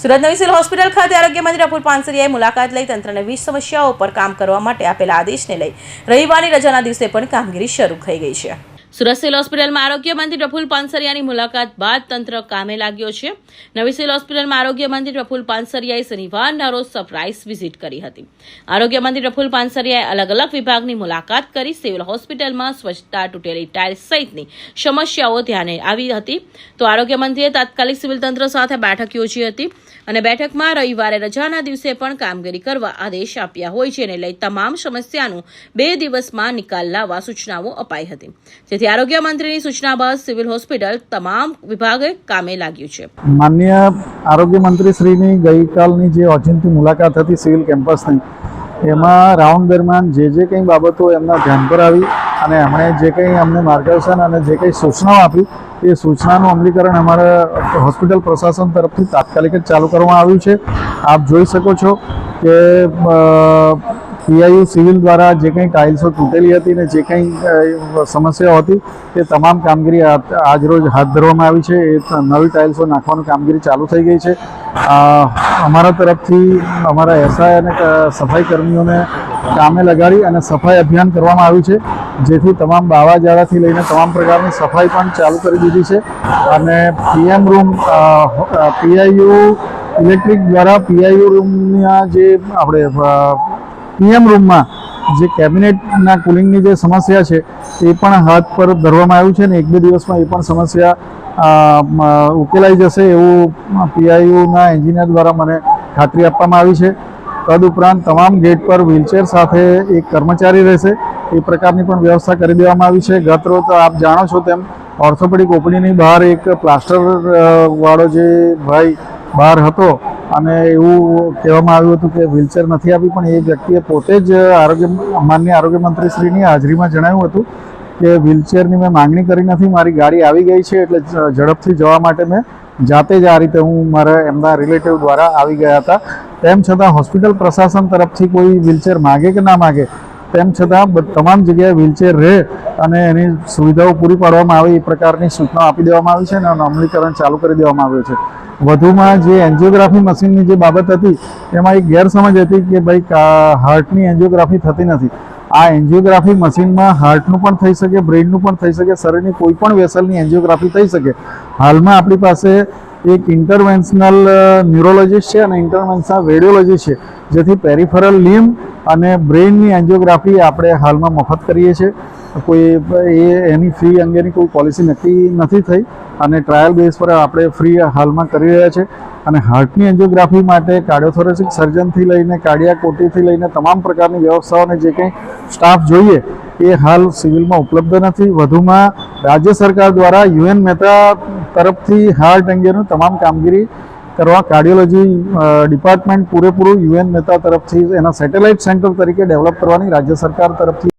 સુરત નવી civil hospital ખાતે આરોગ્ય મંત્રી પ્રફુલ પાનસરિયાએ મુલાકાત લઈ તંત્રને 20 સમસ્યાઓ પર કામ કરવા માટે આપેલા આદેશને લઈ રવિવારની રજાના દિવસે પણ કામગીરી શરૂ થઈ ગઈ છે। સુરત સિવિલ હોસ્પિટલમાં આરોગ્ય મંત્રી પ્રફુલ પાનસરિયાની મુલાકાત બાદ તંત્ર કામે લાગ્યો છે। નવી સિવિલ હોસ્પિટલમાં આરોગ્ય મંત્રી પ્રફુલ પાનસરિયાએ શનિવારના રોજ સરપ્રાઇઝ વિઝિટ કરી હતી। આરોગ્ય મંત્રી પ્રફુલ પાનસરિયાએ અલગ અલગ વિભાગની મુલાકાત કરી સિવિલ હોસ્પિટલમાં સ્વચ્છતા, તૂટેલી ટાઇલ્સ સહિતની સમસ્યાઓ ધ્યાને આવી હતી। તો આરોગ્ય મંત્રીએ તાત્કાલિક સિવિલ તંત્ર સાથે બેઠક યોજી હતી અને બેઠકમાં રવિવારે રજાના દિવસે પણ કામગીરી કરવા આદેશ આપ્યા હોય છે અને લઈ તમામ સમસ્યાનું 2 દિવસમાં નિકાલ લાવવા સૂચનાઓ અપાઈ હતી। જેથી આરોગ્ય મંત્રીની સૂચના બાદ સિવિલ હોસ્પિટલ તમામ વિભાગે કામે લાગ્યું છે। માનનીય આરોગ્ય મંત્રી શ્રીની ગઈકાલની જે ઓચિંતી મુલાકાત હતી સિવિલ કેમ્પસની, એમાં રાઉન્ડ દરમિયાન જે કંઈ બાબતો એમના ધ્યાન પર આવી અને એમણે જે કંઈ અમને માર્ગદર્શન અને જે કંઈ સૂચનાઓ આપી એ સૂચનાનું અમલીકરણ અમારા હોસ્પિટલ પ્રશાસન તરફથી તાત્કાલિક જ ચાલુ કરવામાં આવ્યું છે। આપ જોઈ શકો છો કે પીઆઈયુ સિવિલ દ્વારા જે કંઈ ટાઇલ્સો તૂટેલી હતી ને જે કંઈ સમસ્યાઓ હતી તે તમામ કામગીરી આજરોજ હાથ ધરવામાં આવી છે। એ નવી ટાઇલ્સો નાખવાની કામગીરી ચાલુ થઈ ગઈ છે। અમારા તરફથી અમારા એસઆઈ અને સફાઈ કર્મીઓને કામે લગાડી અને સફાઈ અભિયાન કરવામાં આવ્યું છે, જેથી તમામ બાવા જાળાથી લઈને તમામ પ્રકારની સફાઈ પણ ચાલુ કરી દીધી છે। અને પીએમ રૂમ પીઆઈયુ ઇલેક્ટ્રિક દ્વારા પીઆઈયુ રૂમના જે આપણે પીએમ રૂમમાં જે કેબિનેટના કુલિંગની જે સમસ્યા છે એ પણ હાથ પર ધરવામાં આવ્યું છે ને 1-2 દિવસમાં એ પણ સમસ્યા ઉકેલાઈ જશે એવું પીઆઈયુના એન્જિનિયર દ્વારા મને ખાતરી આપવામાં આવી છે। તદુપરાંત તમામ ગેટ પર વ્હીલચેર સાથે એક કર્મચારી રહેશે એ પ્રકારની પણ વ્યવસ્થા કરી દેવામાં આવી છે। ગત રોજ આપ જાણો છો તેમ ઓર્થોપેડિક ઓપીડીની બહાર એક પ્લાસ્ટર વાળો જે ભાઈ બહાર હતો અને એવું કહેવામાં આવ્યું હતું કે વ્હીલચેર નથી આપી, પણ એ વ્યક્તિએ પોતે જ માનનીય આરોગ્ય મંત્રીશ્રીની હાજરીમાં જણાવ્યું હતું કે વ્હીલચેરની મેં માંગણી કરી નથી, મારી ગાડી આવી ગઈ છે એટલે ઝડપથી જવા માટે મેં જાતે જ આ રીતે હું મારા એમના રિલેટિવ દ્વારા આવી ગયા હતા। તેમ છતાં હોસ્પિટલ પ્રશાસન તરફથી કોઈ વ્હીલચેર માગે કે ના માગે, તેમ છતાં તમામ જગ્યાએ વ્હીલચેર રહે અને એની સુવિધાઓ પૂરી પાડવામાં આવે એ પ્રકારની સૂચનાઓ આપી દેવામાં આવી છે અને અમલીકરણ ચાલુ કરી દેવામાં આવ્યું છે। વધુમાં જે એન્જિયોગ્રાફી મશીનની જે બાબત હતી એમાં એક ગેરસમજ હતી કે ભાઈ હાર્ટની એન્જિયોગ્રાફી થતી નથી। આ એન્જિયોગ્રાફી મશીનમાં હાર્ટનું પણ થઈ શકે, બ્રેઇનનું પણ થઈ શકે, શરીરની કોઈ પણ વેસલની એન્જિયોગ્રાફી થઈ શકે। હાલમાં આપણી પાસે એક ઇન્ટરવેન્શનલ ન્યુરોલોજીસ્ટ છે અને ઇન્ટરવેન્શનલ રેડિયોલોજીસ્ટ છે, જેથી પેરિફેરલ લિમ્બ અને બ્રેઇનની એન્જિયોગ્રાફી આપણે હાલમાં મફત કરીએ છીએ। એની ફી અંગેની કોઈ પોલિસી નક્કી નથી થઈ અને ટ્રાયલ બેઝ પર આપણે ફ્રી હાલમાં કરી રહ્યા છીએ। અને હાર્ટની એન્જિયોગ્રાફી માટે કાર્ડિયોથોરેસિક સર્જનથી લઈને કાર્ડિયાક ઓટીથી લઈને તમામ પ્રકારની વ્યવસ્થાઓને જે કંઈ સ્ટાફ જોઈએ એ હાલ સિવિલમાં ઉપલબ્ધ નથી। વધુમાં રાજ્ય સરકાર દ્વારા યુએન મહેતા તરફથી હાર્ટ અંગેનું તમામ કામગીરી કરવા કાર્ડિયોલોજી ડિપાર્ટમેન્ટ પૂરેપૂરું યુએન મહેતા તરફથી એના સેટેલાઇટ સેન્ટર તરીકે ડેવલપ કરવાની રાજ્ય સરકાર તરફથી